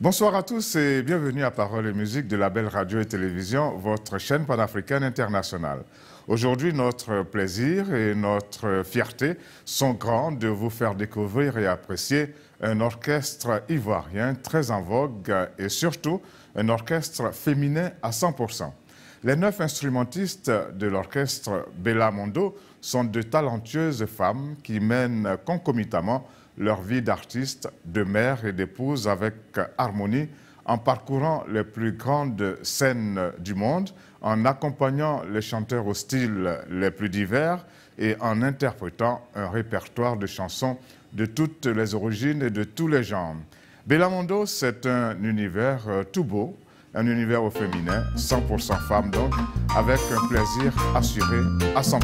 Bonsoir à tous et bienvenue à Paroles et Musique de la Belle Radio et Télévision, votre chaîne panafricaine internationale. Aujourd'hui, notre plaisir et notre fierté sont grands de vous faire découvrir et apprécier un orchestre ivoirien très en vogue et surtout un orchestre féminin à 100%. Les 9 instrumentistes de l'orchestre Bella Mondo sont de talentueuses femmes qui mènent concomitamment leur vie d'artiste, de mère et d'épouse avec harmonie, en parcourant les plus grandes scènes du monde, en accompagnant les chanteurs au style les plus divers et en interprétant un répertoire de chansons de toutes les origines et de tous les genres. Bella Mondo, c'est un univers tout beau, un univers au féminin, 100% femme donc, avec un plaisir assuré à 100%.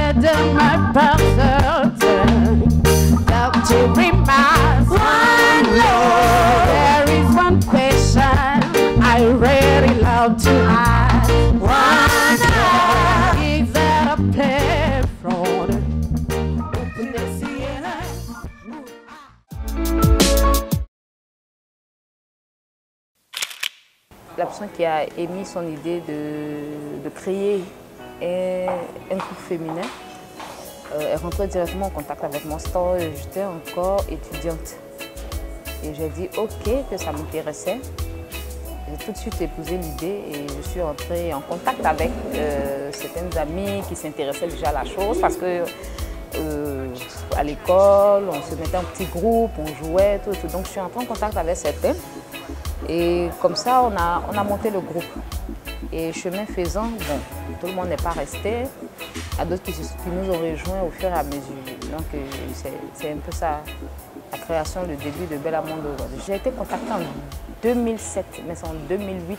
Let my person love to remind one Lord. There is one question I really love to ask. One Lord. Is there a place for la personne qui a émis son idée de créer un groupe féminin est rentrée directement en contact avec moi. J'étais encore étudiante. Et j'ai dit ok, que ça m'intéressait. J'ai tout de suite épousé l'idée et je suis entrée en contact avec certaines amies qui s'intéressaient déjà à la chose parce que à l'école, on se mettait en petit groupe, on jouait, tout. Donc je suis entrée en contact avec certains. Et comme ça, on a monté le groupe. Et chemin faisant, bon, tout le monde n'est pas resté. Il y a d'autres qui nous ont rejoints au fur et à mesure. Donc c'est un peu ça, la création, le début de Bella Mondo. J'ai été contactée en 2007, mais c'est en 2008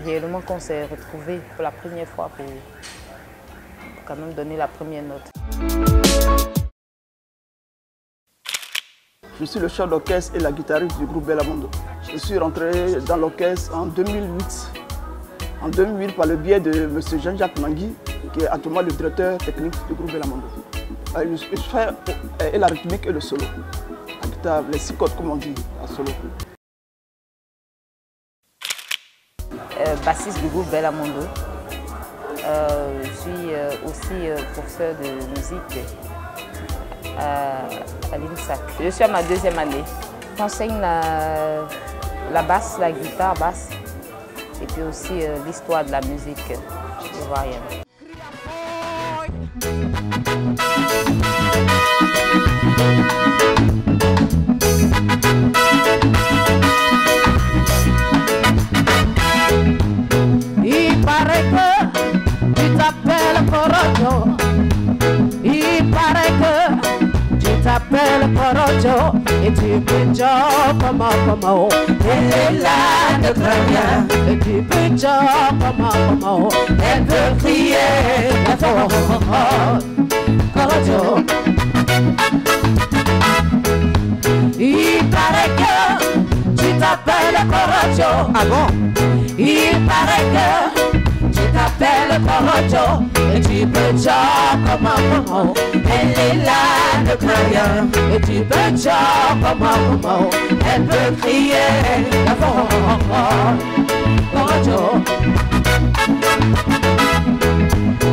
réellement qu'on s'est retrouvés pour la première fois pour quand même donner la première note. Je suis le chef d'orchestre et la guitariste du groupe Bella Mondo. Je suis rentré dans l'orchestre en 2008. En 2008, par le biais de M. Jean-Jacques Mangui, qui est actuellement le directeur technique du groupe Bella Mondo. Je fais la rythmique et le solo. La guitare, les 6 cordes, comme on dit, la solo. Bassiste du groupe Bella Mondo. Je suis aussi professeur de musique à l'INSAC. Je suis à ma 2e année. J'enseigne la basse, la guitare basse et puis aussi l'histoire de la musique ivoirienne. Il paraît que tu t'appelles Korojo. Il paraît que tu t'appelles Korojo et tu peux jouer comment elle est là de rien et tu peux jouer comment elle veut crier Korojo. Il paraît que tu t'appelles Korojo. Ah bon? Il paraît que tu t'appelles Korojo et tu peux jouer comment elle est là, ne crains rien. Et tu peux jouer comment elle peut crier Korojo.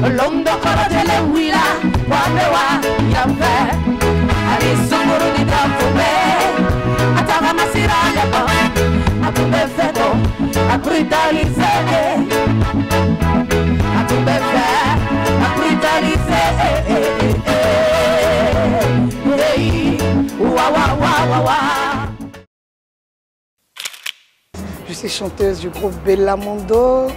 L'hondo Korojo le wila, wamewa yambe. Ali sumuru di damfume, ataka masira yako, atumbe feto, abrutalize. Je suis chanteuse du groupe Bella Mondo.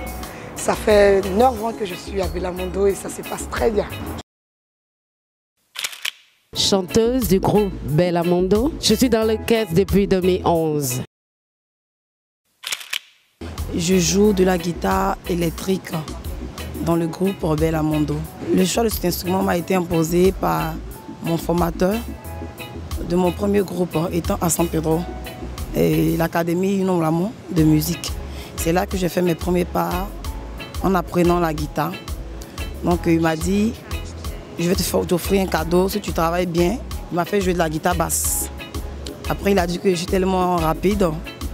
Ça fait 9 ans que je suis à Bella Mondo et ça se passe très bien. chanteuse du groupe Bellamondo. Je suis dans l'orchestre depuis 2011. Je joue de la guitare électrique dans le groupe Bellamondo. Le choix de cet instrument m'a été imposé par mon formateur de mon premier groupe étant à San Pedro et l'Académie Unomlamo de musique. C'est là que j'ai fait mes premiers pas en apprenant la guitare. Donc il m'a dit, je vais t'offrir un cadeau si tu travailles bien. Il m'a fait jouer de la guitare basse. Après il a dit que je suis tellement rapide,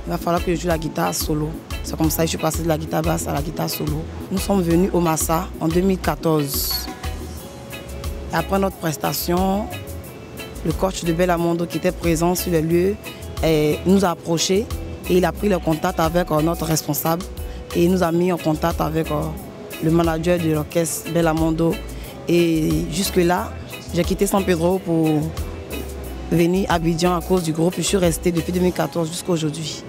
il va falloir que je joue la guitare solo. C'est comme ça que je suis passée de la guitare basse à la guitare solo. Nous sommes venus au Massa en 2014. Et après notre prestation, le coach de Bellamondo qui était présent sur le lieu nous a approchés et il a pris le contact avec notre responsable et il nous a mis en contact avec le manager de l'orchestre Bellamondo. Et jusque-là, j'ai quitté San Pedro pour venir à Abidjan à cause du groupe. Je suis restée depuis 2014 jusqu'à aujourd'hui.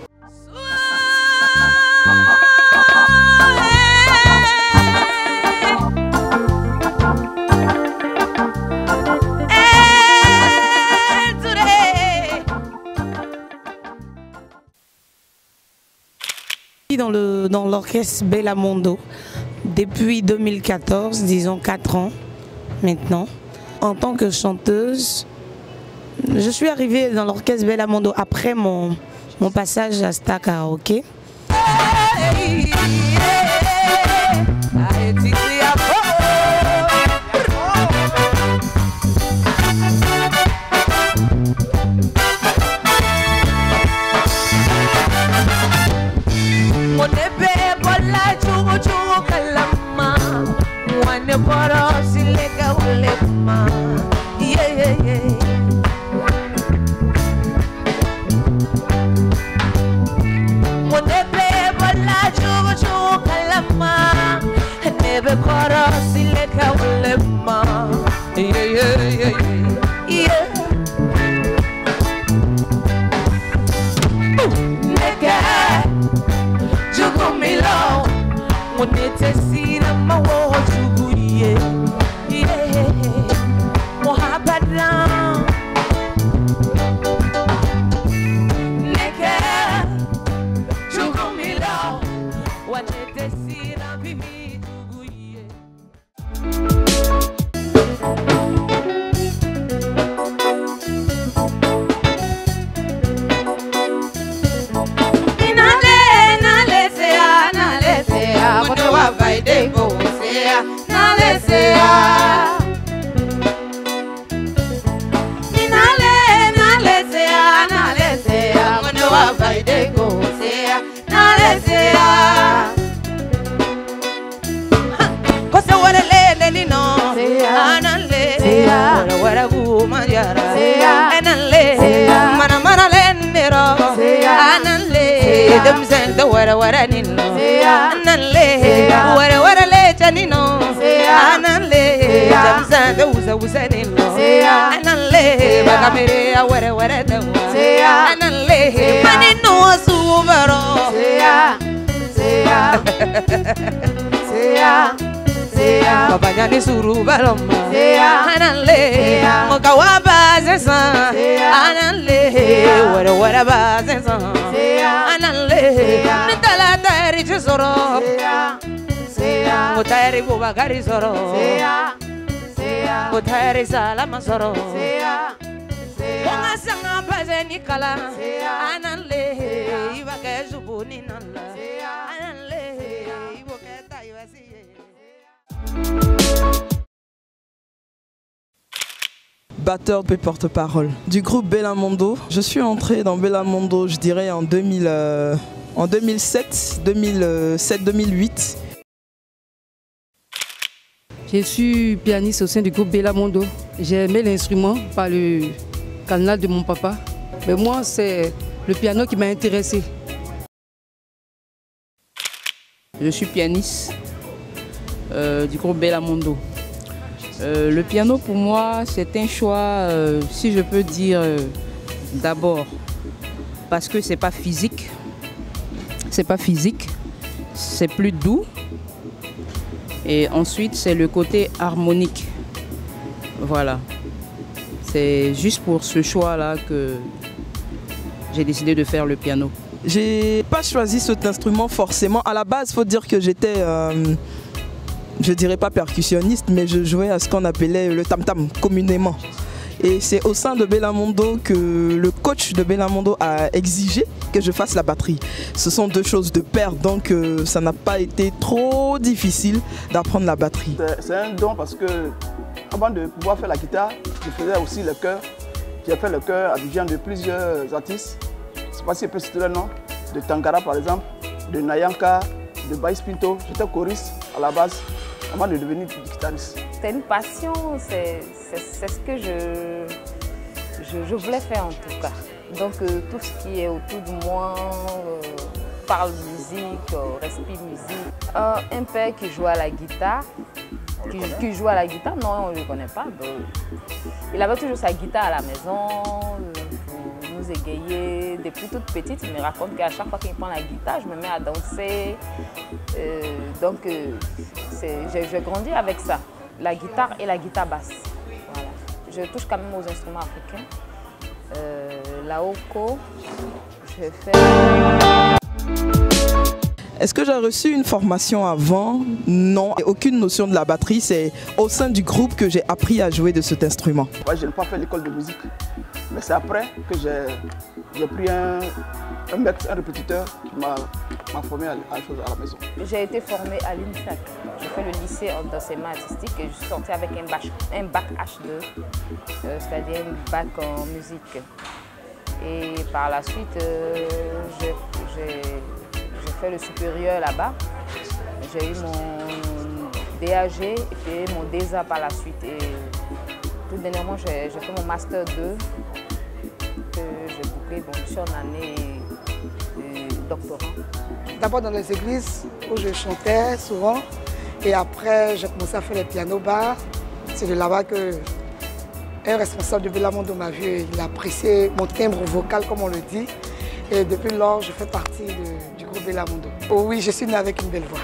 Dans l'orchestre Bellamondo depuis 2014, disons 4 ans maintenant. En tant que chanteuse, je suis arrivée dans l'orchestre Bellamondo après mon passage à Star Karaoke. Babanyani suru baloma anale mokawa bazesa anale wara bazesa anale nitala tari chisoro mutari bubakari soro mutari salama soro wangasanga bazeni kala anale ibake zubuni nala anale iboketa ibasi. Batteur et porte-parole du groupe Bellamondo. Je suis entrée dans Bellamondo, je dirais en 2007, 2008. Je suis pianiste au sein du groupe Bellamondo. J'ai aimé l'instrument par le canal de mon papa. Mais moi, c'est le piano qui m'a intéressée. Je suis pianiste du groupe Bellamondo. Le piano pour moi c'est un choix, si je peux dire, d'abord parce que c'est pas physique, c'est plus doux, et ensuite c'est le côté harmonique, voilà. C'est juste pour ce choix-là que j'ai décidé de faire le piano. J'ai pas choisi cet instrument forcément. À la base, il faut dire que j'étais, je dirais pas percussionniste, mais je jouais à ce qu'on appelait le tam-tam communément. Et c'est au sein de Bellamondo que le coach de Bellamondo a exigé que je fasse la batterie. Ce sont deux choses de pair, donc ça n'a pas été trop difficile d'apprendre la batterie. C'est un don parce que avant de pouvoir faire la guitare, je faisais aussi le chœur. J'ai fait le chœur à Abidjan de plusieurs artistes. Je ne sais pas si je peux citer le nom. De Tangara par exemple, de Nayanka, de Baïs Pinto. J'étais choriste à la base avant de devenir guitariste. C'était une passion, c'est ce que je voulais faire en tout cas. Donc tout ce qui est autour de moi parle musique, respire musique. Un père qui joue à la guitare, qui joue à la guitare, non, on ne le connaît pas. Donc, il avait toujours sa guitare à la maison pour nous égayer. Depuis toute petite, il me raconte qu'à chaque fois qu'il prend la guitare, je me mets à danser. Donc j'ai grandi avec ça, la guitare et la guitare basse. Voilà. Je touche quand même aux instruments africains. La oko, je fais... Est-ce que j'ai reçu une formation avant? Non, aucune notion de la batterie. C'est au sein du groupe que j'ai appris à jouer de cet instrument. Ouais, je n'ai pas fait l'école de musique, mais c'est après que j'ai pris un répétiteur qui m'a formé à la maison. J'ai été formée à l'INSAC. J'ai fait le lycée d'enseignement artistique et je suis sortie avec un bac H2, c'est-à-dire un bac en musique. Et par la suite, j'ai fait le supérieur là-bas. J'ai eu mon DAG et puis mon DESA par la suite. Et tout dernièrement, j'ai fait mon Master 2 que j'ai bouclé. Bon, je suis en année de doctorat. D'abord dans les églises où je chantais souvent. Et après, j'ai commencé à faire les pianos-bars. C'est de là-bas que un responsable de Bellamondo m'a vu. Il a apprécié mon timbre vocal, comme on le dit. Et depuis lors, je fais partie du groupe Bellamondo. Oh oui, je suis née avec une belle voix.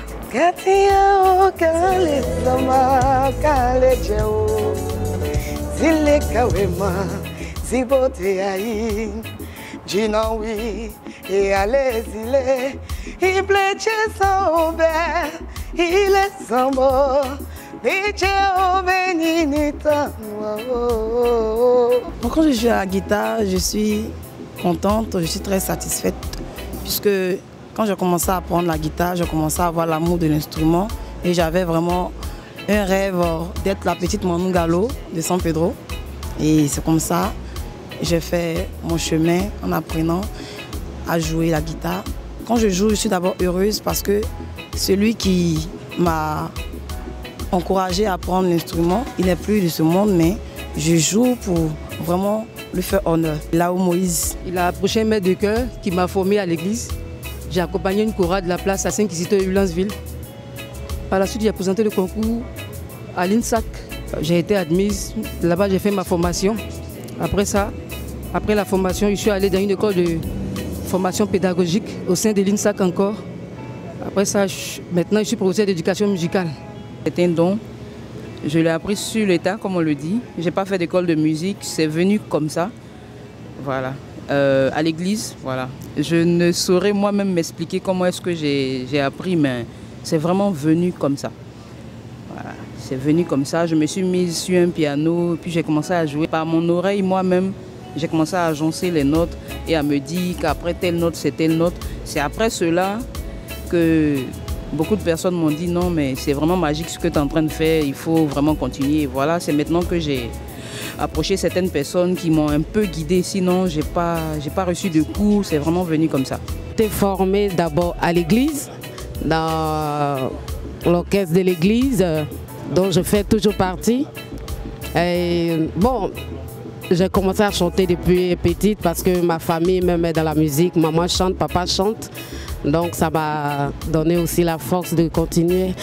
Bon, quand je joue à la guitare, je suis contente, je suis très satisfaite puisque quand j'ai commencé à apprendre la guitare, j'ai commencé à avoir l'amour de l'instrument et j'avais vraiment un rêve d'être la petite Manu Galo de San Pedro. Et c'est comme ça que j'ai fait mon chemin en apprenant à jouer la guitare. Quand je joue, je suis d'abord heureuse parce que celui qui m'a encouragée à apprendre l'instrument, il n'est plus de ce monde, mais je joue pour vraiment lui faire honneur. Là où Moïse. Il a approché un maître de chœur qui m'a formé à l'église. J'ai accompagné une chorale de la place à Saint-Quisiteur-Ulansville. Par la suite, j'ai présenté le concours à l'INSAC. J'ai été admise. Là-bas, j'ai fait ma formation. Après ça, après la formation, je suis allée dans une école de formation pédagogique au sein de l'INSAC encore. Après ça, maintenant, je suis professeur d'éducation musicale. C'est un don. Je l'ai appris sur l'état, comme on le dit. Je n'ai pas fait d'école de musique, c'est venu comme ça. Voilà. À l'église, voilà. Je ne saurais moi-même m'expliquer comment est-ce que j'ai appris, mais c'est vraiment venu comme ça. Voilà. C'est venu comme ça. Je me suis mise sur un piano, puis j'ai commencé à jouer. Par mon oreille, moi-même, j'ai commencé à agencer les notes et à me dire qu'après telle note, c'est telle note. C'est après cela que beaucoup de personnes m'ont dit non, mais c'est vraiment magique ce que tu es en train de faire, il faut vraiment continuer. Et voilà, c'est maintenant que j'ai approché certaines personnes qui m'ont un peu guidée, sinon j'ai pas reçu de cours, c'est vraiment venu comme ça. J'étais formée d'abord à l'église, dans l'orchestre de l'église, dont je fais toujours partie. Et bon, j'ai commencé à chanter depuis petite parce que ma famille me met dans la musique, maman chante, papa chante. Donc ça m'a donné aussi la force de continuer.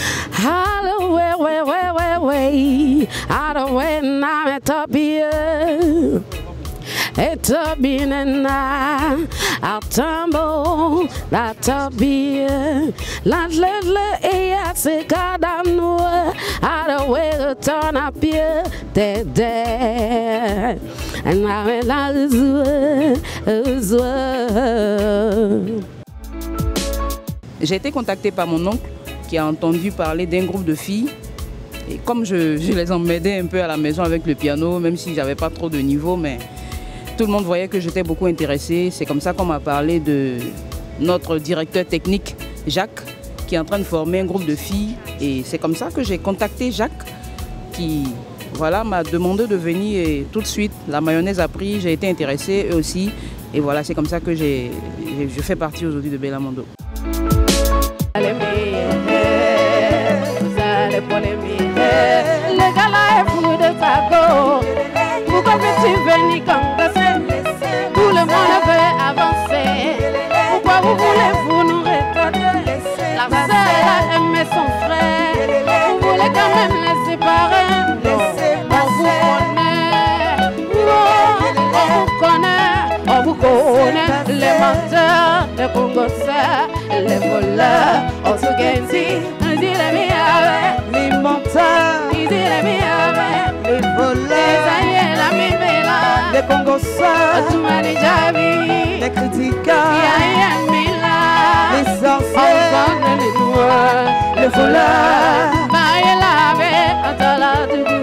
J'ai été contactée par mon oncle qui a entendu parler d'un groupe de filles. Et comme je les emmerdais un peu à la maison avec le piano, même si j'avais pas trop de niveau, mais tout le monde voyait que j'étais beaucoup intéressée. C'est comme ça qu'on m'a parlé de notre directeur technique, Jacques, qui est en train de former un groupe de filles. Et c'est comme ça que j'ai contacté Jacques, qui voilà, m'a demandé de venir. Et tout de suite, la mayonnaise a pris, j'ai été intéressée, eux aussi. Et voilà, c'est comme ça que je fais partie aujourd'hui de Belamondo. Le gala est fou de Tago. Pourquoi veux-tu venir congresser? Tout le monde veut avancer. Pourquoi vous voulez-vous nous retarder? La sœur a aimé son frère. Vous voulez quand même les séparer? On vous connaît, les menteurs, les congosseurs, les voleurs, on se gagne, on dit les miaves, les menteurs, ils disent les miaves, les voleurs, les congosseurs, tout le monde déjà vu, les critiqueurs, les sorciers, les noirs, les voleurs, maïe lavé, attends la dougou.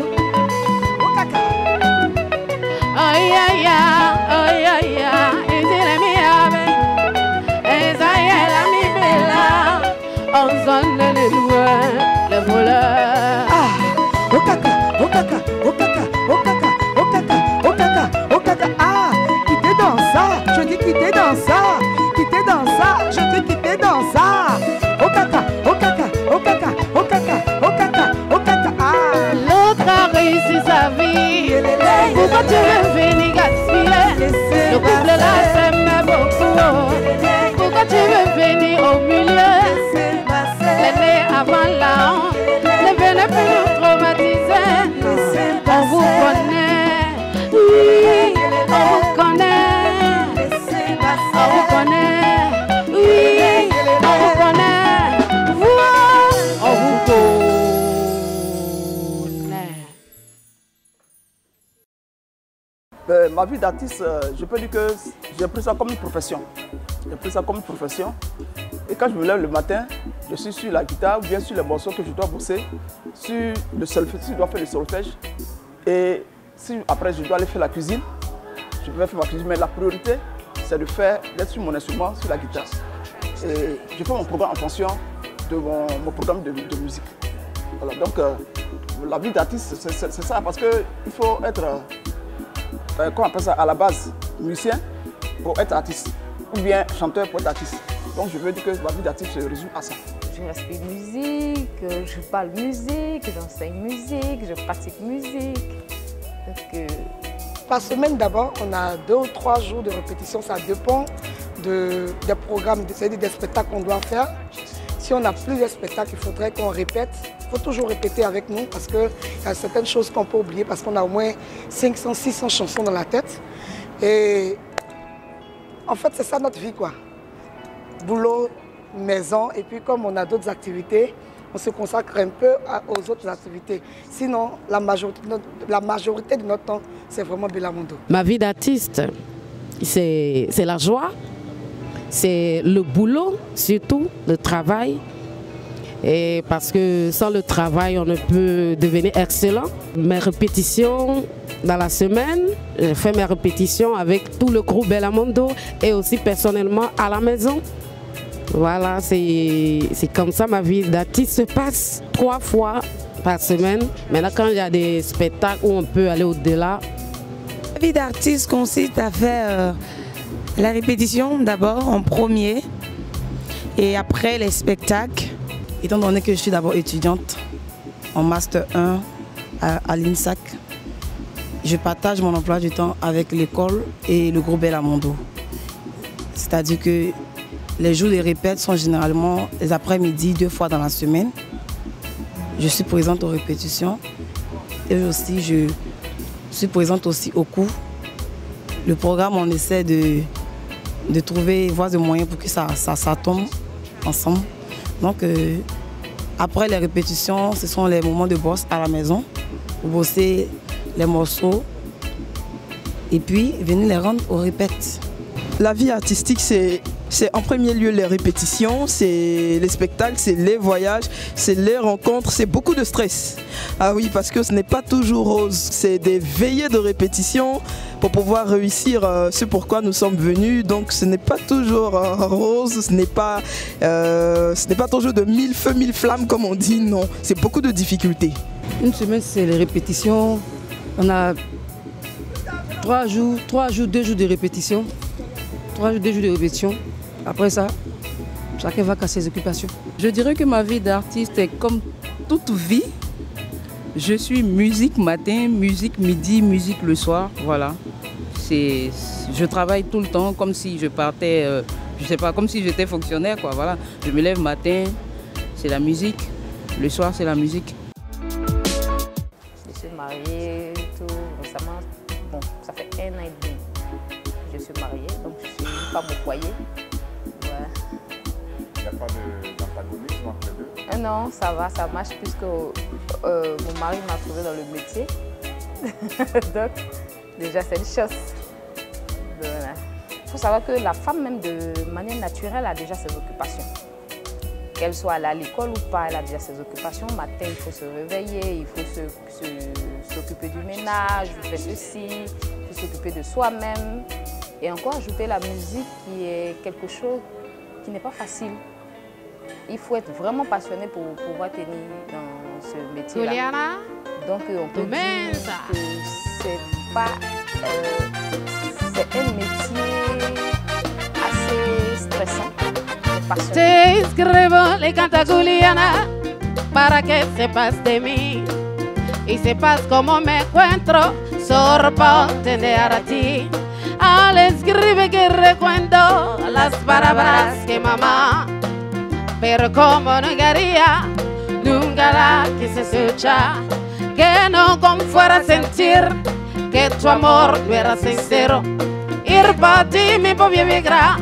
Aïe aïe aïe aïe aïe, on sonne les loueurs, les voleurs. Ah, okaka, okaka, okaka, okaka, okaka, okaka, okaka. Ah, quittez dans ça, je dis quittez dans ça, quittez dans ça, je dis quittez dans ça. Okaka, okaka, okaka, okaka, okaka, okaka. Ah, l'autre a réussi sa vie. Pourquoi tu veux venir gaspiller? Le couple là s'aime beaucoup. Pourquoi tu veux venir au milieu? L'année avant la honte, ne venez plus nous traumatiser. On vous connaît, oui, on vous connaît, on vous connaît, oui, on vous connaît, vous, on vous connaît. Ma vie d'artiste, je peux dire que j'ai pris ça comme une profession. J'ai pris ça comme une profession. Et quand je me lève le matin, je suis sur la guitare ou bien sur les morceaux que je dois bosser, sur le solfège, si je dois faire le solfège. Et si après je dois aller faire la cuisine, je peux faire ma cuisine. Mais la priorité, c'est d'être sur mon instrument, sur la guitare. Et je fais mon programme en fonction de mon programme de musique. Voilà, donc la vie d'artiste, c'est ça, parce qu'il faut être, comment on appelle ça, à la base, musicien pour être artiste, ou bien chanteur pour être artiste. Donc je veux dire que ma vie d'artiste se résume à ça. Je respecte musique, je parle musique, j'enseigne musique, je pratique musique. Par semaine d'abord, on a 2 ou 3 jours de répétition, ça dépend des programmes, c'est-à-dire des spectacles qu'on doit faire. Si on a plusieurs spectacles, il faudrait qu'on répète. Il faut toujours répéter avec nous parce qu'il y a certaines choses qu'on peut oublier parce qu'on a au moins 500, 600 chansons dans la tête. Et en fait, c'est ça notre vie, quoi. Boulot, maison, et puis comme on a d'autres activités, on se consacre un peu aux autres activités. Sinon, la majorité de notre temps, c'est vraiment Belamondo. Ma vie d'artiste, c'est la joie, c'est le boulot, surtout le travail. Et parce que sans le travail, on ne peut devenir excellent. Mes répétitions dans la semaine, je fais mes répétitions avec tout le groupe Belamondo et aussi personnellement à la maison. Voilà, c'est comme ça ma vie d'artiste se passe 3 fois par semaine. Maintenant, quand il y a des spectacles où on peut aller au-delà. La vie d'artiste consiste à faire la répétition d'abord en premier et après les spectacles. Étant donné que je suis d'abord étudiante en Master 1 à l'INSAC, je partage mon emploi du temps avec l'école et le groupe Belamondo. C'est-à-dire que les jours de répète sont généralement les après-midi, 2 fois dans la semaine. Je suis présente aux répétitions et aussi je suis présente aussi au cours. Le programme, on essaie de trouver voies de moyens pour que ça tombe ensemble. Donc après les répétitions, ce sont les moments de boss à la maison pour bosser les morceaux et puis venir les rendre aux répètes. La vie artistique, c'est en premier lieu les répétitions, c'est les spectacles, c'est les voyages, c'est les rencontres, c'est beaucoup de stress. Ah oui, parce que ce n'est pas toujours rose, c'est des veillées de répétition pour pouvoir réussir ce pourquoi nous sommes venus. Donc ce n'est pas toujours rose, ce n'est pas toujours de mille feux, mille flammes comme on dit, non. C'est beaucoup de difficultés. Une semaine, c'est les répétitions. On a 2 jours de répétition. 2 jours de répétition. Après ça, chacun va à ses occupations. Je dirais que ma vie d'artiste est comme toute vie. Je suis musique matin, musique midi, musique le soir, voilà. Je travaille tout le temps comme si je partais, je sais pas, comme si j'étais fonctionnaire, quoi, voilà. Je me lève matin, c'est la musique, le soir c'est la musique. Je suis mariée tout récemment, bon, ça fait 1 an et demi. Je suis mariée, donc je suis femme au foyer. Il n'y a pas d'antagonisme entre les deux? Non, ça va, ça marche puisque mon mari m'a trouvé dans le métier. Donc, déjà, c'est une chose. Voilà. Il faut savoir que la femme, même de manière naturelle, a déjà ses occupations. Qu'elle soit allée à l'école ou pas, elle a déjà ses occupations. Matin, il faut se réveiller, il faut s'occuper du ménage, faire ceci, il faut s'occuper de soi-même. Et encore ajouter la musique qui est quelque chose qui n'est pas facile. Il faut être vraiment passionné pour pouvoir tenir dans ce métier-là. Donc on peut dire que c'est un métier assez stressant. Te escribo, le canta Juliana, para que sepas de mí y sepas cómo me encuentro, sorprender a ti. Al escribir que recuerdo las palabras que mamá, pero como no quería, nunca la quise escuchar, que no con fuera sentir que tu amor no era sincero. Ir para ti mi pobre migra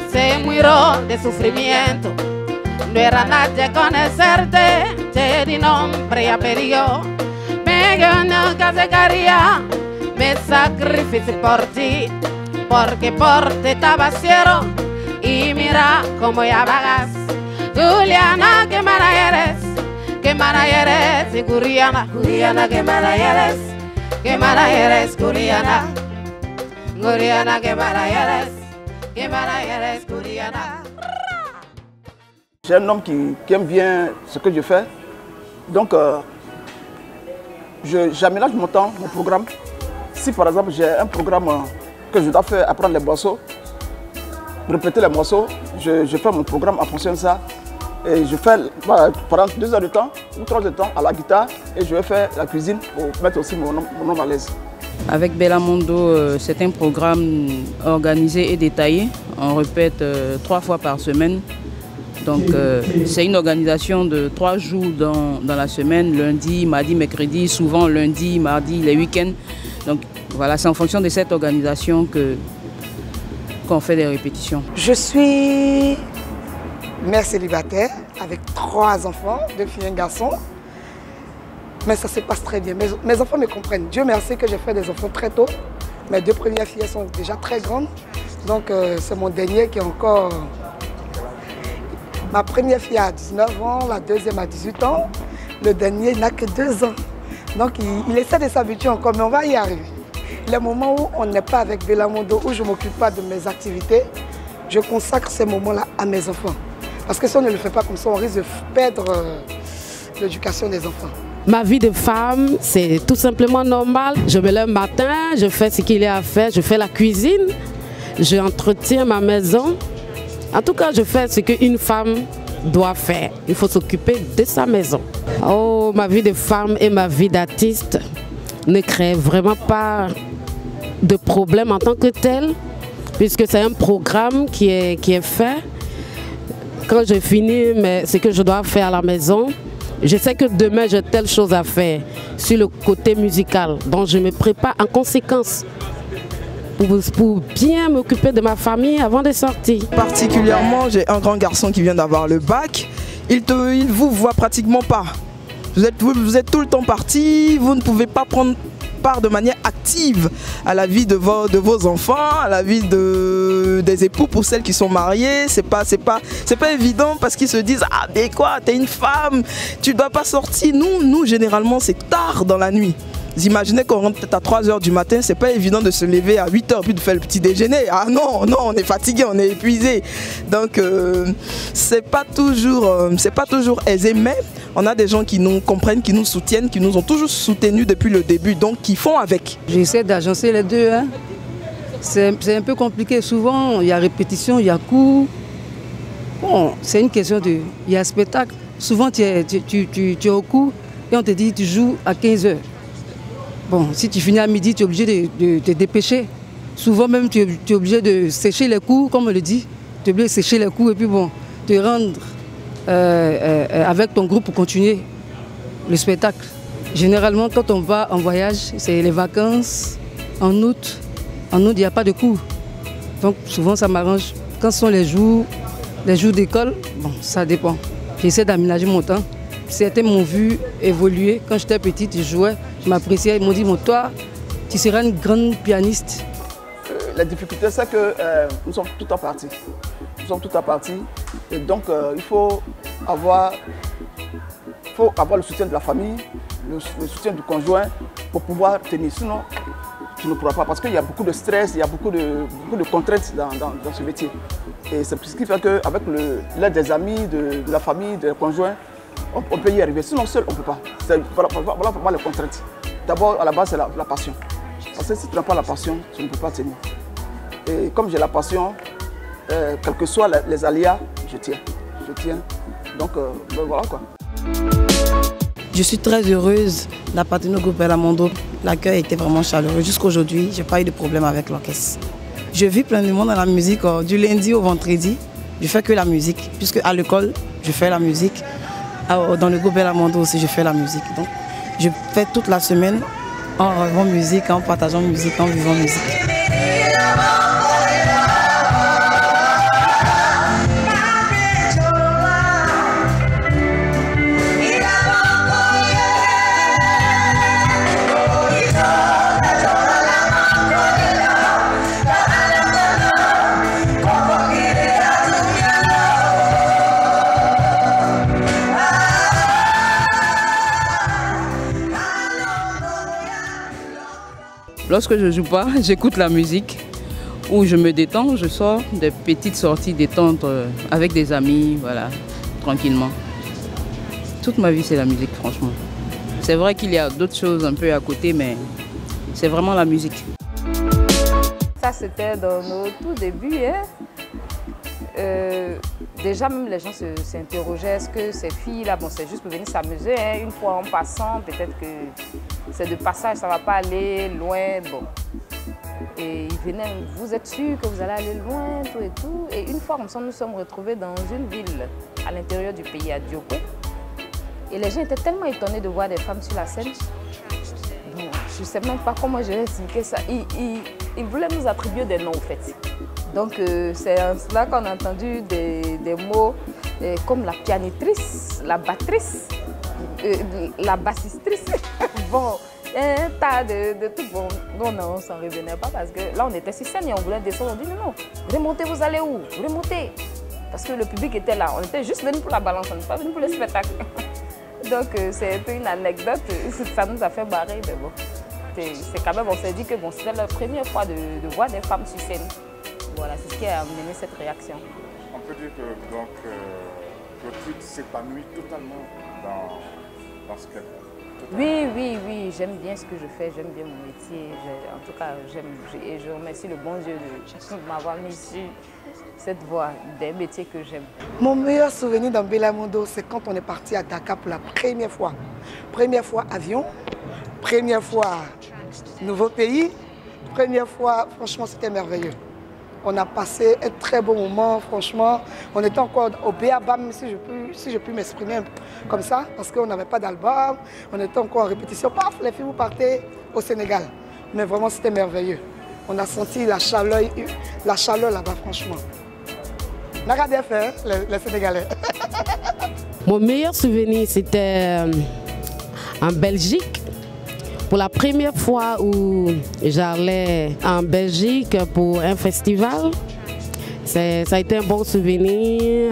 se murió de sufrimiento. No era nadie conocerte, te di nombre y apellido. Me ganó que se quería, me sacrifice por ti, porque por ti estaba cielo y mira cómo ya vagas. Juliana, que mala eres, y Juliana, Juliana, que mala eres, Juliana, Juliana, que mala eres, Juliana. J'ai un homme qui aime bien ce que je fais, donc j'aménage mon temps, mon programme. Si par exemple j'ai un programme que je dois faire, apprendre les morceaux, répéter les morceaux, je fais mon programme en fonction de ça. Et je fais pendant 2 heures de temps ou 3 heures de temps à la guitare et je vais faire la cuisine pour mettre aussi mon nom à l'aise. Avec Bellamondo, c'est un programme organisé et détaillé. On répète 3 fois par semaine. Donc c'est une organisation de 3 jours dans la semaine, lundi, mardi, mercredi, souvent lundi, mardi, les week-ends. Donc voilà, c'est en fonction de cette organisation qu'on fait des répétitions. Je suis mère célibataire avec 3 enfants, 2 filles et un garçon. Mais ça se passe très bien. Mes enfants me comprennent. Dieu merci que j'ai fait des enfants très tôt. Mes 2 premières filles sont déjà très grandes. Donc c'est mon dernier qui est encore... Ma première fille a 19 ans, la deuxième a 18 ans. Le dernier n'a que 2 ans. Donc il essaie de s'habituer encore, mais on va y arriver. Les moments où on n'est pas avec Bellamondo, où je ne m'occupe pas de mes activités, je consacre ces moments-là à mes enfants. Parce que si on ne le fait pas comme ça, on risque de perdre l'éducation des enfants. Ma vie de femme, c'est tout simplement normal. Je me lève le matin, je fais ce qu'il y a à faire, je fais la cuisine, j'entretiens ma maison. En tout cas, je fais ce qu'une femme doit faire. Il faut s'occuper de sa maison. Oh, ma vie de femme et ma vie d'artiste ne créent vraiment pas de problème en tant que tel, puisque c'est un programme qui est fait. Quand je finis ce que je dois faire à la maison, je sais que demain j'ai telle chose à faire sur le côté musical. Donc je me prépare en conséquence pour bien m'occuper de ma famille avant de sortir. Particulièrement, j'ai un grand garçon qui vient d'avoir le bac. Il vous voit pratiquement pas. Vous êtes tout le temps parti, vous ne pouvez pas prendre part de manière active à la vie de vos enfants, à la vie des époux pour celles qui sont mariées. C'est pas évident parce qu'ils se disent ah mais quoi, t'es une femme, tu dois pas sortir. Nous généralement c'est tard dans la nuit. Vous imaginez qu'on rentre peut-être à 3 h du matin, c'est pas évident de se lever à 8 h puis de faire le petit déjeuner. Ah non, on est fatigué, on est épuisé. Donc c'est pas toujours aisé, mais on a des gens qui nous comprennent, qui nous soutiennent, qui nous ont toujours soutenus depuis le début, donc qui font avec. J'essaie d'agencer les deux. Hein. C'est un peu compliqué. Souvent, il y a répétition, il y a cours. Bon, c'est une question de... Il y a spectacle. Souvent, tu es au cours et on te dit tu joues à 15 h. Bon, si tu finis à midi, tu es obligé de te dépêcher. Souvent même, tu es obligé de sécher les coups, comme on le dit. Tu es obligé de sécher les coups et puis bon, te rendre avec ton groupe pour continuer le spectacle. Généralement, quand on va en voyage, c'est les vacances. En août, il n'y a pas de cours. Donc souvent, ça m'arrange. Quand ce sont les jours d'école, bon, ça dépend. J'essaie d'aménager mon temps. Certains m'ont vu évoluer. Quand j'étais petite, je jouais, je m'appréciais. Ils m'ont dit, bon, toi, tu seras une grande pianiste. La difficulté, c'est que nous sommes tout en partie. Nous sommes tout en partie. Et donc, il faut avoir le soutien de la famille, le soutien du conjoint pour pouvoir tenir. Sinon, tu ne pourras pas. Parce qu'il y a beaucoup de stress, il y a beaucoup de contraintes dans ce métier. Et c'est ce qui fait qu'avec l'aide des amis, de la famille, des conjoints, on peut y arriver. Sinon, seul, on ne peut pas. Voilà vraiment les contraintes. D'abord, à la base, c'est la passion. Parce que si tu n'as pas la passion, tu ne peux pas tenir. Et comme j'ai la passion, quels que soient les aléas, je tiens. Donc, voilà quoi. Je suis très heureuse d'appartenir au groupe Bella Mondo. L'accueil était vraiment chaleureux. Jusqu'à aujourd'hui, je n'ai pas eu de problème avec l'orchestre. Je vis pleinement dans la musique du lundi au vendredi. Je fais que la musique, puisque à l'école, je fais la musique. Dans le groupe Bella Mondo aussi, je fais la musique. Donc, je fais toute la semaine en rêvant musique, en partageant musique, en vivant musique. Lorsque je ne joue pas, j'écoute la musique ou je me détends, je sors des petites sorties détente avec des amis, voilà, tranquillement. Toute ma vie, c'est la musique, franchement. C'est vrai qu'il y a d'autres choses un peu à côté, mais c'est vraiment la musique. Ça, c'était dans nos tout débuts. Hein. Déjà, même les gens s'interrogeaient, est-ce que ces filles-là, bon, c'est juste pour venir s'amuser, hein, une fois en passant, peut-être que c'est de passage, ça ne va pas aller loin, bon. Et ils venaient, vous êtes sûr que vous allez aller loin, tout et tout. Et une fois comme ça, nous sommes retrouvés dans une ville à l'intérieur du pays, à Dioko. Et les gens étaient tellement étonnés de voir des femmes sur la scène. Bon, je ne sais même pas comment je vais expliquer ça. Ils voulaient nous attribuer des noms, en fait. Donc, c'est là qu'on a entendu des mots comme la pianitrice, la battrice, la bassistrice. Bon, un tas de tout. Bon, non, on ne s'en revenait pas parce que là, on était sur scène et on voulait descendre. On dit non, remontez, vous allez où? Remontez. Parce que le public était là. On était juste venus pour la balance, on n'est pas venus pour le spectacle. Donc, c'est un peu une anecdote. Ça nous a fait barrer, mais bon. C'est quand même, on s'est dit que bon, c'était la première fois de voir des femmes sur scène. Voilà, c'est ce qui a amené cette réaction. On peut dire que donc, Clotilde s'épanouit totalement dans ce qu'elle fait. Oui, j'aime bien ce que je fais, j'aime bien mon métier. En tout cas, et je remercie le bon Dieu de m'avoir mis sur cette voie des métiers que j'aime. Mon meilleur souvenir dans Bella Mondo, c'est quand on est parti à Dakar pour la première fois. Première fois avion, première fois nouveau pays, première fois, franchement, c'était merveilleux. On a passé un très beau moment, franchement. On était encore au Béabam, si je puis m'exprimer comme ça, parce qu'on n'avait pas d'album. On était encore en répétition. Paf, les filles, vous partez au Sénégal. Mais vraiment, c'était merveilleux. On a senti la chaleur là-bas, franchement. On a regardé faire, les Sénégalais. Mon meilleur souvenir, c'était en Belgique, Pour la première fois où j'allais en Belgique pour un festival, ça a été un bon souvenir.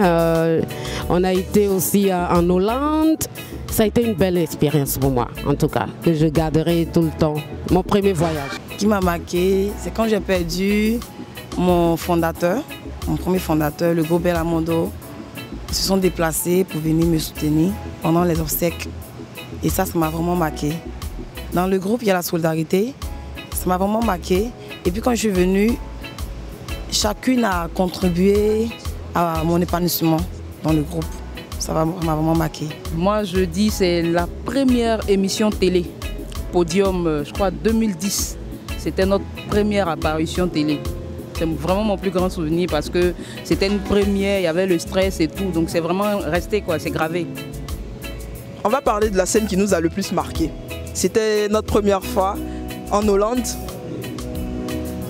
On a été aussi en Hollande. Ça a été une belle expérience pour moi, en tout cas, que je garderai tout le temps. Mon premier voyage. Ce qui m'a marqué, c'est quand j'ai perdu mon fondateur, mon premier fondateur, le groupe Bella Mondo. Ils se sont déplacés pour venir me soutenir pendant les obsèques. Et ça m'a vraiment marqué. Dans le groupe, il y a la solidarité. Ça m'a vraiment marqué. Et puis quand je suis venue, chacune a contribué à mon épanouissement dans le groupe. Ça m'a vraiment marqué. Moi, je dis c'est la première émission télé, Podium, je crois 2010. C'était notre première apparition télé. C'est vraiment mon plus grand souvenir parce que c'était une première, il y avait le stress et tout. Donc c'est vraiment resté, quoi, c'est gravé. On va parler de la scène qui nous a le plus marqué. C'était notre première fois en Hollande.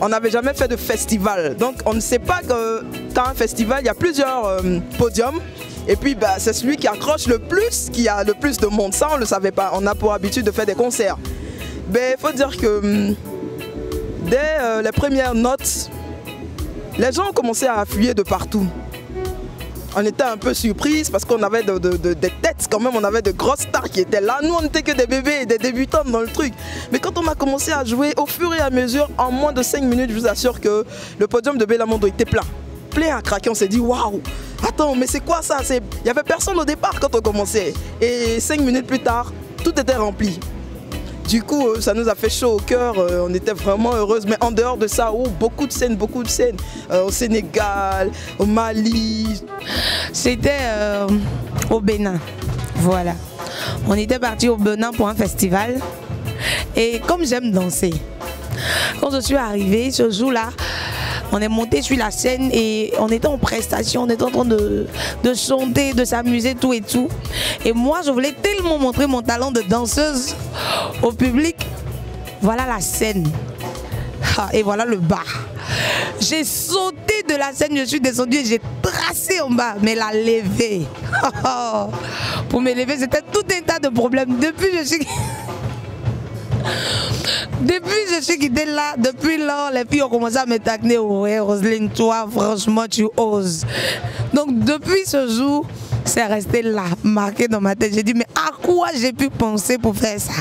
On n'avait jamais fait de festival. Donc on ne sait pas que dans un festival, il y a plusieurs podiums. Et puis bah, c'est celui qui accroche le plus, qui a le plus de monde. Ça, on ne le savait pas. On a pour habitude de faire des concerts. Mais il faut dire que dès les premières notes, les gens ont commencé à affluer de partout. On était un peu surpris parce qu'on avait des têtes quand même, on avait de grosses stars qui étaient là. Nous, on n'était que des bébés, des débutants dans le truc. Mais quand on a commencé à jouer, au fur et à mesure, en moins de 5 minutes, je vous assure que le podium de Bella Mondo était plein. Plein à craquer, on s'est dit waouh, attends, mais c'est quoi ça? Il n'y avait personne au départ quand on commençait. Et 5 minutes plus tard, tout était rempli. Du coup, ça nous a fait chaud au cœur, on était vraiment heureuses. Mais en dehors de ça, beaucoup de scènes. Au Sénégal, au Mali. C'était au Bénin, voilà. On était parti au Bénin pour un festival. Et comme j'aime danser, quand je suis arrivée ce jour-là, on est monté sur la scène et on était en prestation, on était en train de chanter, de s'amuser, tout et tout. Et moi, je voulais tellement montrer mon talent de danseuse au public. Voilà la scène. Et voilà le bas. J'ai sauté de la scène, je suis descendue et j'ai tracé en bas, mais la lever. Pour me lever, c'était tout un tas de problèmes. Depuis, je suis quittée là, depuis là, les filles ont commencé à me tacler. Ouais, Roselyne, toi, franchement, tu oses. Donc, depuis ce jour, c'est resté là, marqué dans ma tête. J'ai dit, mais à quoi j'ai pu penser pour faire ça?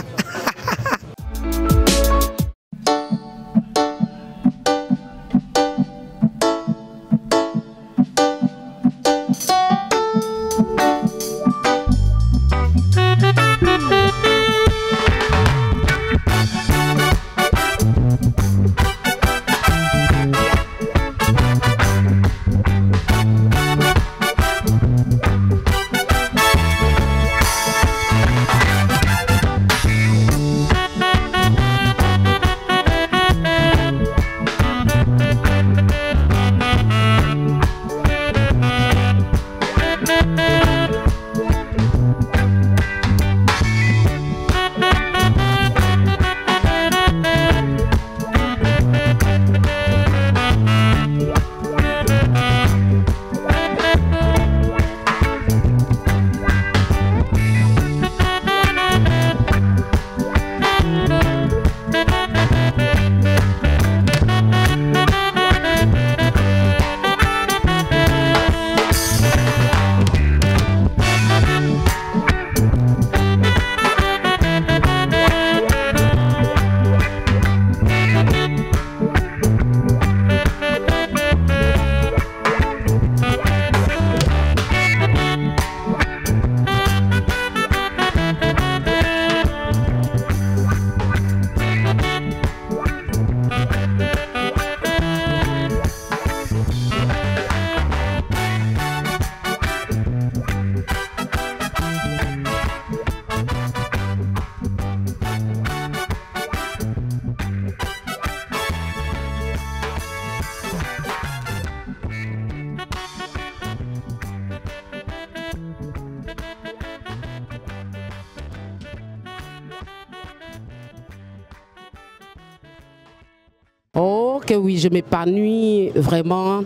Oh, que oui, je m'épanouis vraiment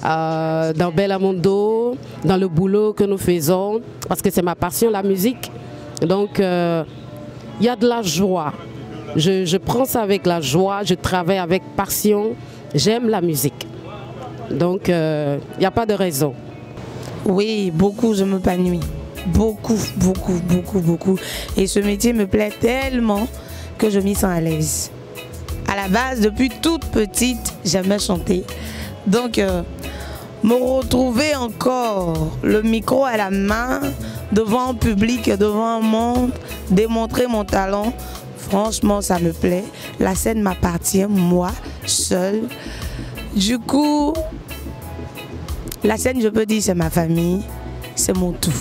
dans Bella Mondo, dans le boulot que nous faisons, parce que c'est ma passion, la musique. Donc, il y a de la joie, Je prends ça avec la joie, je travaille avec passion, j'aime la musique. Donc, il n'y a pas de raison. Oui, beaucoup, je m'épanouis. Beaucoup, beaucoup, beaucoup, beaucoup. Et ce métier me plaît tellement que je m'y sens à l'aise. À la base, depuis toute petite, j'aimais chanter. Donc, me retrouver encore le micro à la main, devant un public, devant un monde, démontrer mon talent, franchement, ça me plaît. La scène m'appartient, moi, seule. Du coup, la scène, je peux dire, c'est ma famille, c'est mon tout.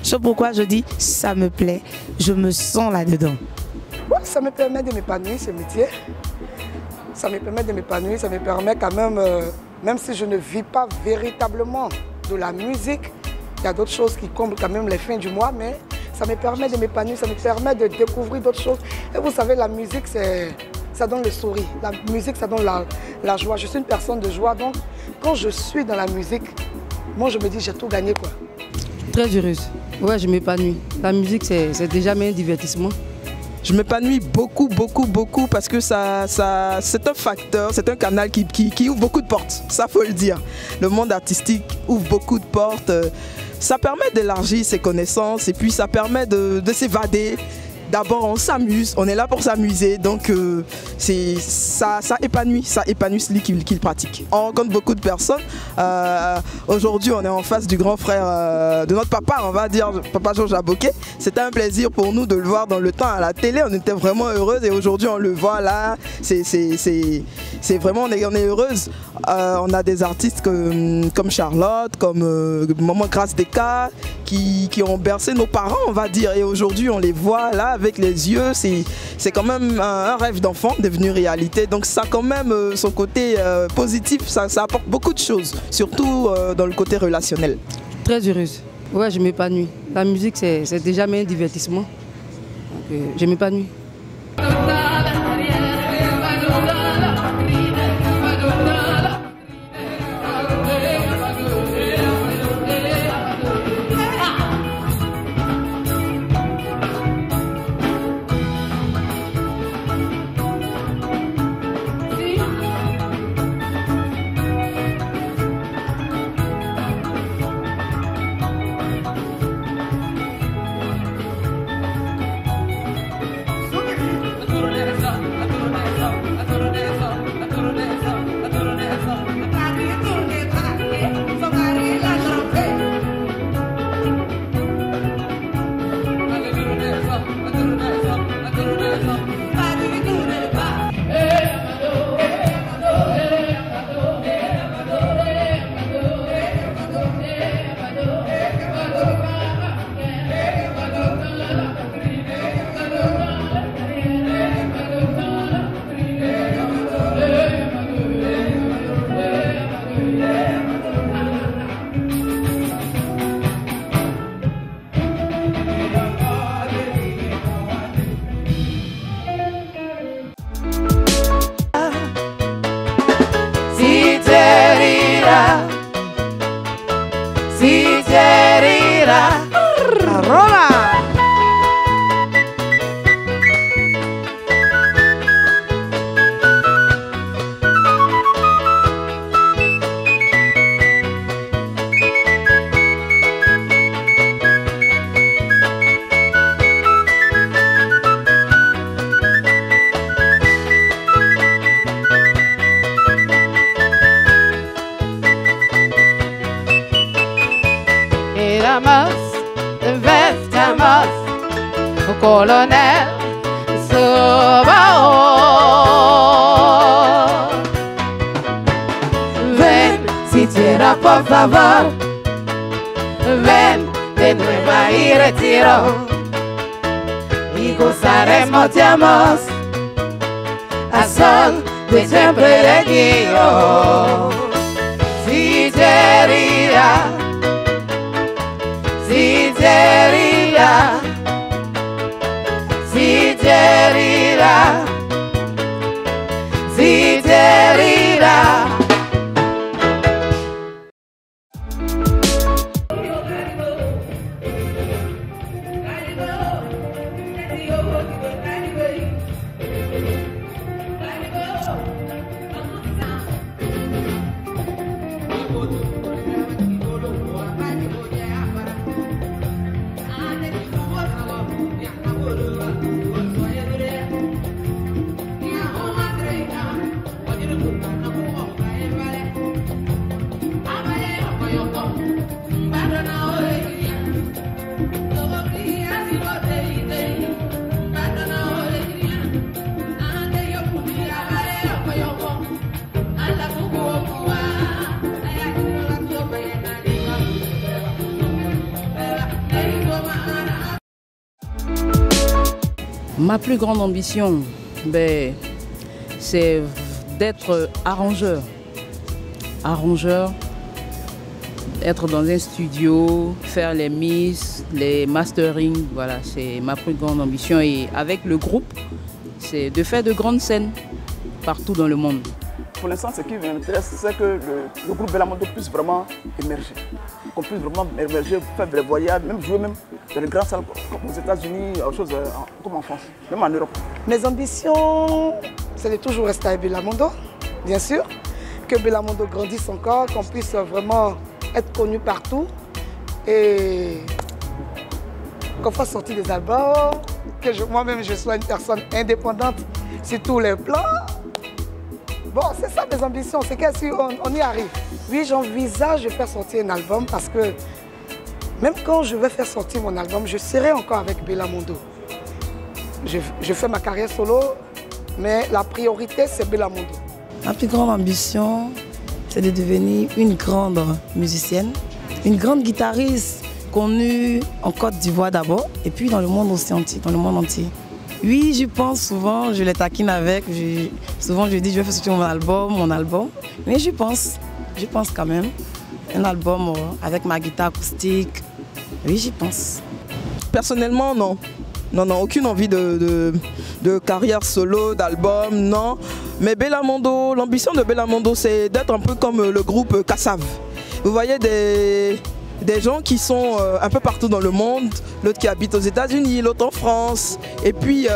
C'est pourquoi je dis, ça me plaît, je me sens là-dedans. Ouais, ça me permet de m'épanouir, ce métier. Ça me permet de m'épanouir, ça me permet quand même, même si je ne vis pas véritablement de la musique, il y a d'autres choses qui comblent quand même les fins du mois, mais ça me permet de m'épanouir, ça me permet de découvrir d'autres choses. Et vous savez, la musique, ça donne le sourire. La musique, ça donne la joie. Je suis une personne de joie, donc quand je suis dans la musique, moi je me dis j'ai tout gagné, quoi. Très heureuse. Ouais, je m'épanouis. La musique, c'est déjà un divertissement. Je m'épanouis beaucoup, beaucoup, beaucoup parce que c'est un facteur, c'est un canal qui ouvre beaucoup de portes, ça faut le dire. Le monde artistique ouvre beaucoup de portes, ça permet d'élargir ses connaissances et puis ça permet de s'évader. D'abord on s'amuse, on est là pour s'amuser, donc ça épanouit celui qui le pratique. On rencontre beaucoup de personnes. Aujourd'hui on est en face du grand frère de notre papa, on va dire, papa Georges Aboké. C'était un plaisir pour nous de le voir dans le temps à la télé, on était vraiment heureux et aujourd'hui on le voit là, c'est vraiment, on est heureuse. On a des artistes comme Charlotte, comme Maman Grâce Descartes, qui ont bercé nos parents, on va dire, et aujourd'hui on les voit là avec les yeux, c'est quand même un rêve d'enfant devenu réalité, donc ça a quand même son côté positif, ça apporte beaucoup de choses, surtout dans le côté relationnel. Très heureuse, ouais, je m'épanouis. La musique c'est déjà un divertissement, donc je m'épanouis. Colonel Sobao, ven si tira por favor, ven de nueva y retiro y gozaremos de amor a sol de siempre de guío. Sinceridad, sinceridad, sinceridad, sinceridad. Ma plus grande ambition, ben, c'est d'être arrangeur. Arrangeur, être dans un studio, faire les mix, les mastering, voilà, c'est ma plus grande ambition. Et avec le groupe, c'est de faire de grandes scènes partout dans le monde. Pour l'instant, ce qui m'intéresse, c'est que le groupe Bella Mondo puisse vraiment émerger. Qu'on puisse vraiment émerger, faire des voyages, même jouer même dans les grandes salles comme aux États-Unis, comme en France, même en Europe. Mes ambitions, c'est de toujours rester avec Bella Mondo, bien sûr. Que Bella Mondo grandisse encore, qu'on puisse vraiment être connu partout et qu'on fasse sortir des albums, que moi-même je sois une personne indépendante sur tous les plans. Bon, c'est ça mes ambitions, c'est que si on y arrive. Oui, j'envisage de faire sortir un album parce que même quand je vais faire sortir mon album, je serai encore avec Bella Mondo. Je fais ma carrière solo, mais la priorité c'est Bella Mondo. Ma plus grande ambition, c'est de devenir une grande musicienne, une grande guitariste connue en Côte d'Ivoire d'abord, et puis dans le monde aussi entier, dans le monde entier. Oui, j'y pense souvent, je les taquine avec, souvent je dis je vais faire sortir mon album, mais j'y pense quand même. Un album avec ma guitare acoustique, oui j'y pense. Personnellement non. Non, aucune envie de carrière solo, d'album, non. Mais Bella Mondo, l'ambition de Bella Mondo, c'est d'être un peu comme le groupe Kassav. Vous voyez des gens qui sont un peu partout dans le monde, l'autre qui habite aux États-Unis, l'autre en France. Et puis,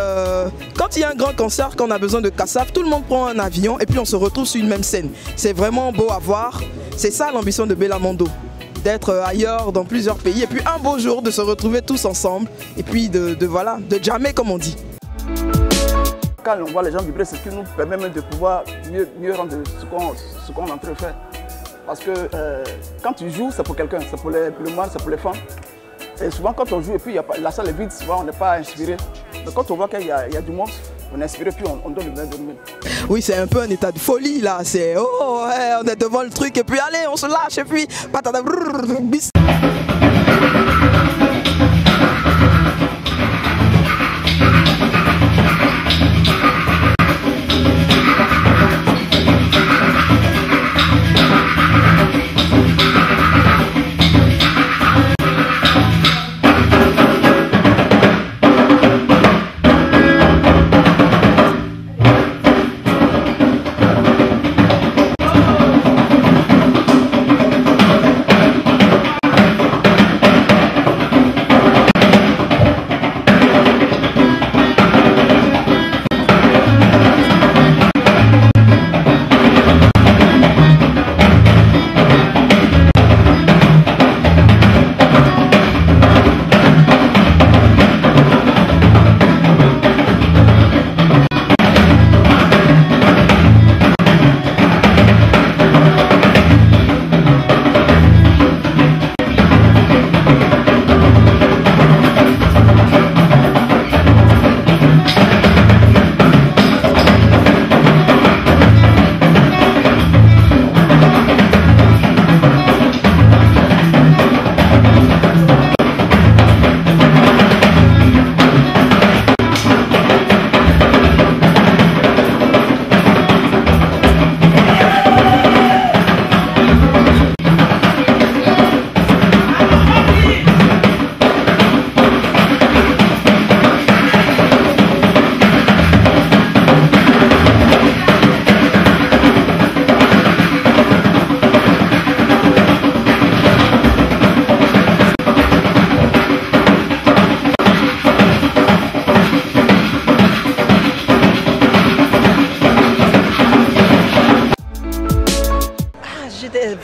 quand il y a un grand concert, qu'on a besoin de Kassav, tout le monde prend un avion et puis on se retrouve sur une même scène. C'est vraiment beau à voir. C'est ça l'ambition de Bella Mondo. D'être ailleurs dans plusieurs pays et puis un beau jour de se retrouver tous ensemble et puis de jammer comme on dit. Quand on voit les gens vibrer, c'est ce qui nous permet même de pouvoir mieux rendre ce qu'on est en train de faire. Parce que quand tu joues, c'est pour quelqu'un, c'est pour le mal, c'est pour les fans. Et souvent quand on joue et puis la salle est vide, souvent on n'est pas inspiré. Mais quand on voit qu'il y a du monde, on est inspiré puis on donne le même de nous-mêmes. Oui, c'est un peu un état de folie là, c'est oh ouais, on est devant le truc et puis allez, on se lâche et puis patata brrr, bis.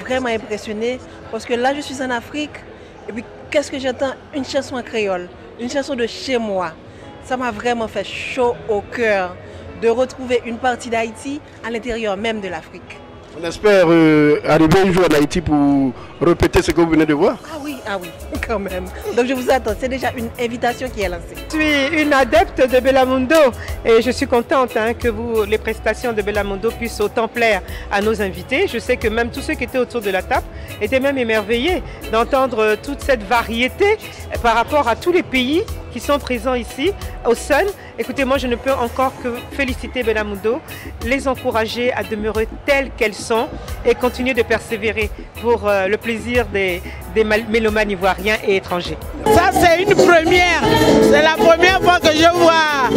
Vraiment impressionnée parce que là je suis en Afrique et puis qu'est-ce que j'entends? Une chanson en créole, une chanson de chez moi. Ça m'a vraiment fait chaud au cœur de retrouver une partie d'Haïti à l'intérieur même de l'Afrique. On espère arriver un jour en Haïti pour répéter ce que vous venez de voir. Ah oui, quand même. Donc je vous attends, c'est déjà une invitation qui est lancée. Je suis une adepte de Bella Mondo et je suis contente que les prestations de Bella Mondo puissent autant plaire à nos invités. Je sais que même tous ceux qui étaient autour de la table étaient même émerveillés d'entendre toute cette variété par rapport à tous les pays qui sont présents ici, au Sun. Écoutez, moi je ne peux encore que féliciter Bellamundo, les encourager à demeurer telles qu'elles sont et continuer de persévérer pour le plaisir des mélomanes ivoiriens et étrangers. Ça c'est une première, c'est la première fois que je vois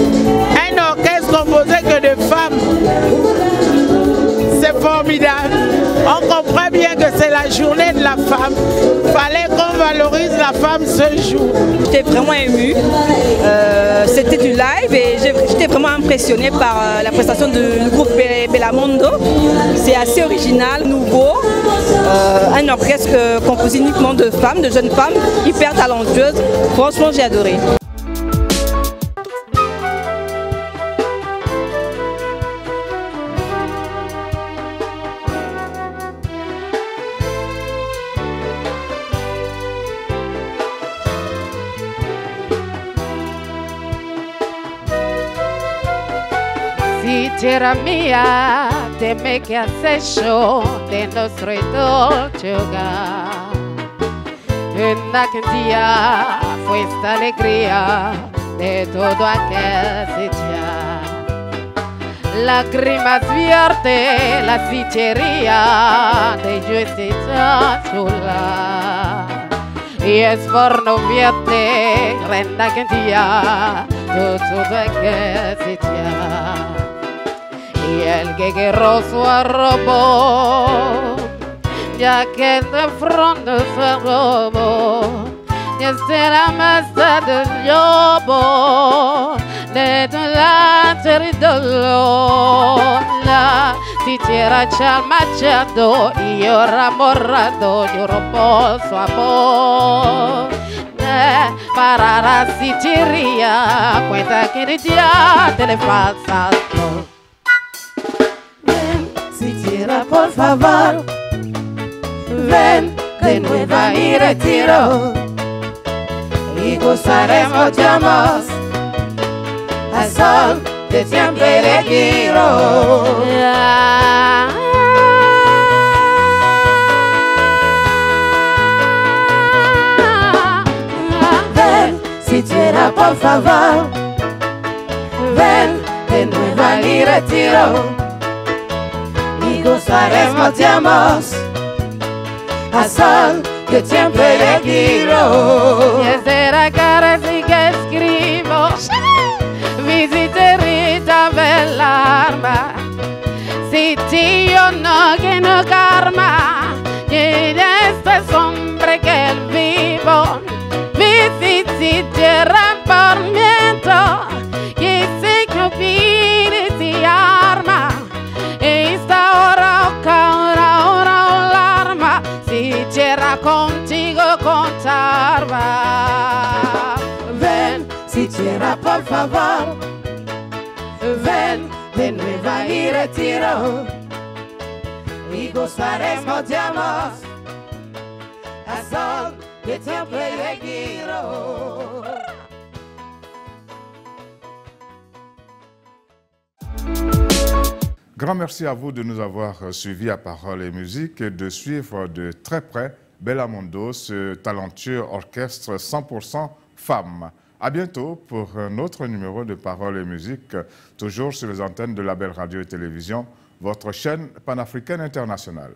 un orchestre composé que de femmes. C'est formidable. On comprend bien que c'est la journée de la femme. Fallait qu'on valorise la femme ce jour. J'étais vraiment émue. C'était du live et j'étais vraiment impressionnée par la prestation du groupe Bellamundo. C'est assez original, nouveau. Un orchestre composé uniquement de femmes, de jeunes femmes, hyper talentueuses. Franchement, j'ai adoré. Tierra mía, dime qué has hecho de nuestro dolce hogar. En aquel día fue esta alegría de todo aquel día. Lágrimas vierte la sillería de yo estoy tan sola. Y es por no verte en aquel día de todo aquel día. Y el que guerroso arrobó, ya que de pronto se robó, y este la masa del lobo, de tu láser y dolor. Si tierra chal machado y llora morado, lloro por su amor. Para la sillería, cuenta que el día te le falta. Por favor, ven de nuevo y retiro y gozaremos de amor al sol de siempre le quiero. Ven, siquiera por favor, ven de nuevo y retiro. Gozaremos de amor al sol que siempre le quiero. Y es de la cara así que escribo, visiterita Belarma. Si tío no que no karma, y este hombre que el vivo, visitera por miento, y se que pide si arma. Si contigo contarva. Ven, siquiera por favor, ven de nuevo y retiro y gozaremos de amor al sol que siempre le quiero. Grand merci à vous de nous avoir suivis à Paroles et Musique et de suivre de très près Bellamundo, ce talentueux orchestre 100% femmes. À bientôt pour un autre numéro de Paroles et Musique, toujours sur les antennes de la Belle Radio et Télévision, votre chaîne panafricaine internationale.